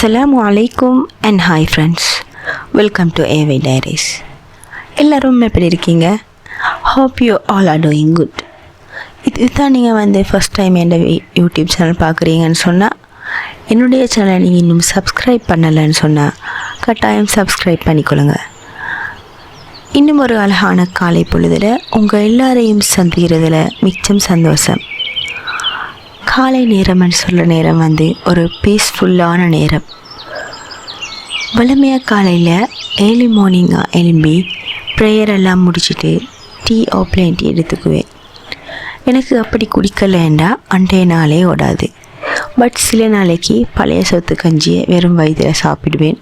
அஸ்ஸலாமு அலைக்கும் and hi friends, welcome to ஏவை டைரிஸ். எல்லோரும் எப்படி இருக்கீங்க? Hope you all are doing good. இதுதான் நீங்கள் ஃபஸ்ட் டைம் என் யூடியூப் சேனல் பார்க்குறீங்கன்னு சொன்னால், என்னுடைய சேனலை நீங்கள் இன்னும் சப்ஸ்கிரைப் பண்ணலைன்னு சொன்னால் கட்டாயம் சப்ஸ்கிரைப் பண்ணிக்கொள்ளுங்க. இன்னும் ஒரு அழகான காலை பொழுதில் உங்கள் எல்லாரையும் சந்திக்கிறதுல மிச்சம் சந்தோஷம். காலை நேரம்னு சொல்கிற நேரம் ஒரு பீஸ்ஃபுல்லான நேரம். வழமையாக காலையில் ஏர்லி மார்னிங்காக எழும்பி ப்ரேயர் எல்லாம் முடிச்சுட்டு டீ பிளேன் டீ எடுத்துக்குவேன். எனக்கு அப்படி குடிக்கலைண்டா அன்றைய நாளே ஓடாது. பட் சில நாளைக்கு பழைய சொத்து கஞ்சியை வெறும் வயிற்றில் சாப்பிடுவேன்.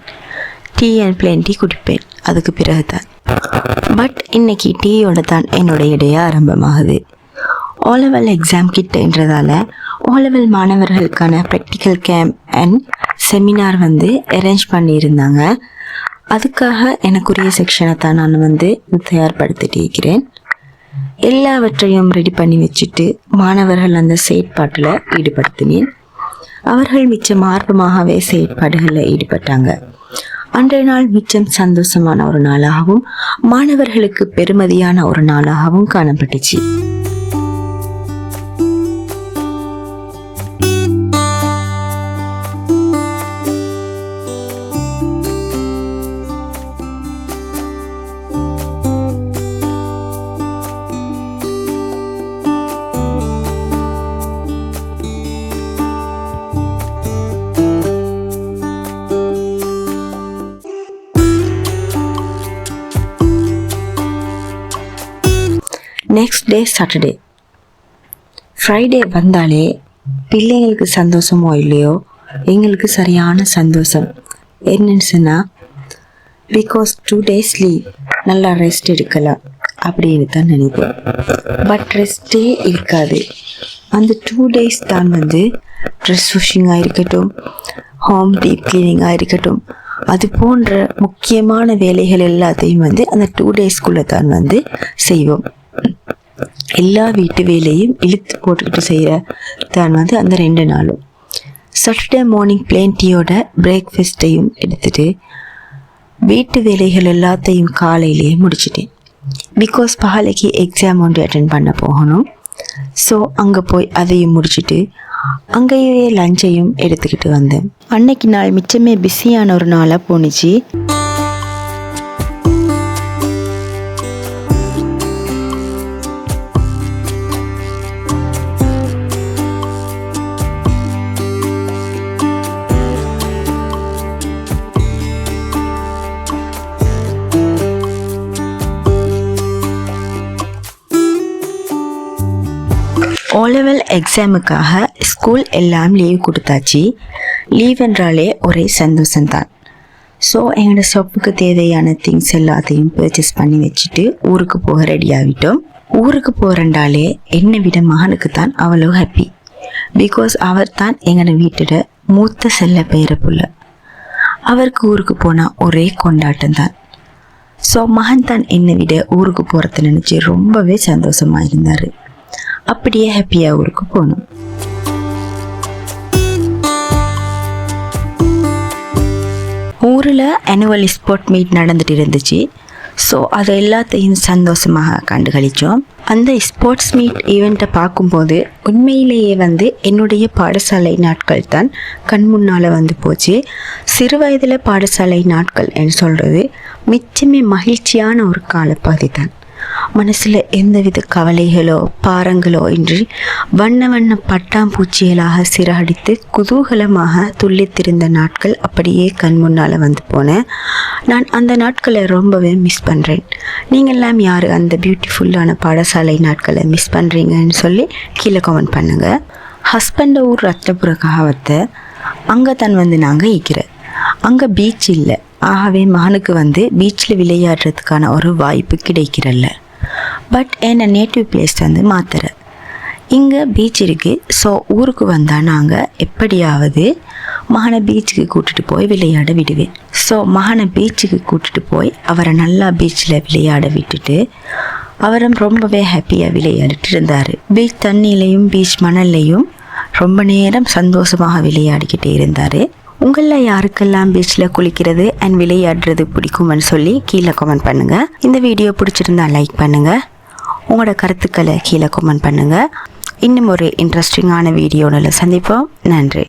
டீ அண்ட் பிளேன் டீ குடிப்பேன் அதுக்கு பிறகு தான். பட் இன்றைக்கி டீயோட தான் என்னோடய இடையே ஆரம்பமாகுது. ஓலெவல் எக்ஸாம் கிட்டன்றதால ஓலெவல் மாணவர்களுக்கான practical camp and seminar arrange பண்ணியிருந்தாங்க. அதுக்காக எனக்குரிய செக்ஷனை தான் நான் தயார்படுத்திட்டு இருக்கிறேன். எல்லாவற்றையும் ரெடி பண்ணி வச்சுட்டு மாணவர்கள் அந்த செயற்பாட்டில் ஈடுபடுத்தினேன். அவர்கள் மிச்சம் ஆர்வமாகவே செயற்பாடுகளில் ஈடுபட்டாங்க. அன்றைய நாள் மிச்சம் சந்தோஷமான ஒரு நாளாகவும் மாணவர்களுக்கு பெருமதியான ஒரு நாளாகவும் காணப்பட்டுச்சு. Next day Saturday. ஃப்ரைடே வந்தாலே பிள்ளைங்களுக்கு சந்தோஷமோ இல்லையோ, எங்களுக்கு சரியான சந்தோஷம். என்னன்னு சொன்னால், பிகாஸ் 2 days லீவ், நல்லா ரெஸ்ட் எடுக்கலாம் அப்படின்னு தான் நினைப்போம். பட் ரெஸ்ட்டே இருக்காது. அந்த 2 days தான் ட்ரெஸ் வாஷிங்காக இருக்கட்டும், ஹோம் டீப் கிளீனிங்காக இருக்கட்டும், அது போன்ற முக்கியமான வேலைகள் எல்லாத்தையும் அந்த 2 daysக்குள்ளே தான் செய்வோம். எல்லா வீட்டு வேலையும் இழுத்து போட்டுக்கிட்டு செய்கிற தான் அந்த 2 நாளும். சாட்டர்டே மார்னிங் பிளேன் டீயோட பிரேக்ஃபாஸ்ட்டையும் எடுத்துகிட்டு வீட்டு வேலைகள் எல்லாத்தையும் காலையிலேயே முடிச்சிட்டேன். பிகாஸ் பகலைக்கு எக்ஸாம் ஒன்று அட்டென்ட் பண்ண போகணும். ஸோ அங்கே போய் அதையும் முடிச்சுட்டு அங்கேயே லஞ்சையும் எடுத்துக்கிட்டு வந்தேன். அன்னைக்கு நாள் மிச்சமே பிஸியான ஒரு நாளாக போணுச்சு. ஓலெவல் எக்ஸாமுக்காக ஸ்கூல் எல்லாம் லீவ் கொடுத்தாச்சு. லீவ் என்றாலே ஒரே சந்தோஷம்தான். ஸோ எங்களோட ஷாப்புக்கு தேவையான திங்ஸ் எல்லாத்தையும் பர்ச்சேஸ் பண்ணி வச்சுட்டு ஊருக்கு போக ரெடி ஆகிட்டோம். ஊருக்கு போகிறண்டாலே என்னை விட மகனுக்கு தான் அவ்வளோ ஹாப்பி. பிகாஸ் அவர் தான் எங்களோட வீட்டோட மூத்த செல்ல பேர புள்ள. அவருக்கு ஊருக்கு போனால் ஒரே கொண்டாட்டம் தான். ஸோ மகன் தான் என்னை விட ஊருக்கு போகிறத நினச்சி ரொம்பவே சந்தோஷமாக இருந்தார். அப்படியே ஹாப்பியாக ஊருக்கு போகணும். ஊரில் ஆனுவல் ஸ்போர்ட் மீட் நடந்துட்டு இருந்துச்சு. ஸோ அதை எல்லாத்தையும் சந்தோஷமாக கண்டுகளித்தோம். அந்த ஸ்போர்ட்ஸ் மீட் ஈவெண்ட்டை பார்க்கும்போது உண்மையிலேயே என்னுடைய பாடசாலை நாட்கள் தான் கண் முன்னால் போச்சு. சிறு வயதில் பாடசாலை நாட்கள் என்று சொல்கிறது மிச்சமே மகிழ்ச்சியான ஒரு காலப்பகுதி தான். மனசில் எந்தவித கவலைகளோ பாரங்களோ இன்றி வண்ண வண்ண பட்டாம்பூச்சிகளாக சிறகடித்து குதூகலமாக துள்ளித்திருந்த நாட்கள் அப்படியே கண் முன்னால் போனேன். நான் அந்த நாட்களை ரொம்பவே மிஸ் பண்ணுறேன். நீங்கள்லாம் யார் அந்த பியூட்டிஃபுல்லான பாடசாலை நாட்களை மிஸ் பண்ணுறீங்கன்னு சொல்லி கீழே கமெண்ட் பண்ணுங்கள். ஹஸ்பண்ட ஊர் ரத்தபுர காவத்தை அங்கே தான் நாங்கள் இருக்கிறேன். அங்கே பீச் இல்லை. ஆகவே மகனுக்கு பீச்சில் விளையாடுறதுக்கான ஒரு வாய்ப்பு கிடைக்கிறல்ல. பட் என்ன நேட்டிவ் பிளேஸ் மாத்துற இங்கே பீச் இருக்குது. ஸோ ஊருக்கு வந்தால் நாங்கள் எப்படியாவது மகனை பீச்சுக்கு கூட்டிகிட்டு போய் விளையாட விடுவேன். ஸோ மகனை பீச்சுக்கு கூட்டிகிட்டு போய் அவரை நல்லா பீச்சில் விளையாட விட்டுட்டு அவரும் ரொம்பவே ஹாப்பியாக விளையாடிட்டு இருந்தார். பீச் தண்ணியிலையும் பீச் மணல்லையும் ரொம்ப நேரம் சந்தோஷமாக விளையாடிக்கிட்டே இருந்தார். உங்களில் யாருக்கெல்லாம் பீச்சில் குளிக்கிறது அண்ட் விளையாடுறது பிடிக்கும்னு சொல்லி கீழே கமெண்ட் பண்ணுங்கள். இந்த வீடியோ பிடிச்சிருந்தா லைக் பண்ணுங்கள். உங்களோட கருத்துக்களை கீழே கமெண்ட் பண்ணுங்கள். இன்னும் ஒரு இன்ட்ரெஸ்டிங்கான வீடியோவில் சந்திப்போம். நன்றி.